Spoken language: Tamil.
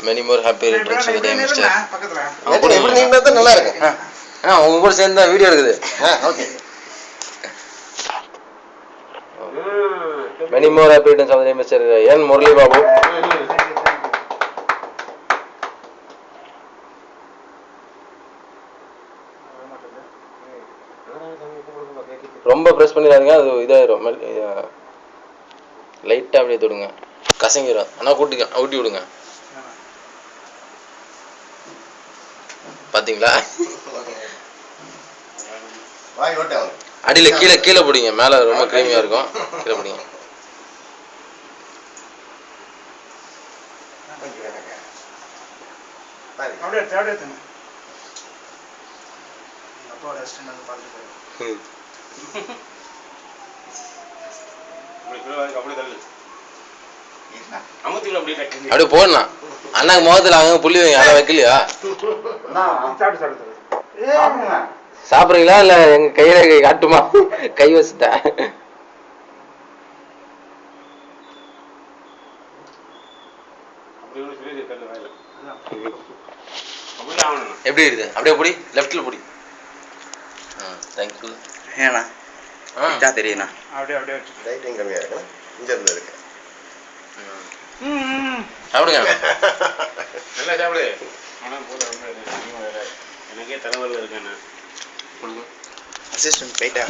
Many more happy returns of the day, Mr. எப்படி நீங்க தான் நல்லா இருக்கு. உங்க கூட சேர்ந்து வீடியோ இருக்குது. Okay. Many more happy returns of the day, Mr. N. Murali Babu. ரொம்ப பிரஸ் பண்ணிடாதீங்க, அது இதாயிரும். லைட்டா அப்படியே தொடுங்க, கசங்கிரும். ஆனா ஊட்டி விடுங்க. பாத்தீங்களா? அடியில கீழே பிடிங்க, மேல ரொம்ப கிரீமியா இருக்கும். கீழே பிடிங்க. அப்படியே போடணும். அண்ணாக்கு முகத்துல அங்க புள்ளி வைங்க. அதை வைக்கலையா? சாப்பிடுறீங்களா இல்ல எங்க கையில காட்டுமா? கை வச்சுட்டேன். எப்படி இருக்கு? அப்படியே புடி, லெஃப்ட்ல புடி. தேங்க்யூ. ஏனா தெரியுண்ணா. அப்படியே லைட்டிங் கம்மியா இருக்கு, இங்க இருந்து இருக்கு. சாப்பிடுங்க. நல்லா சாப்பிடு. எனக்கே தலைவலில் இருக்கேன். அசிஸ்டன்ட் போயிட்டா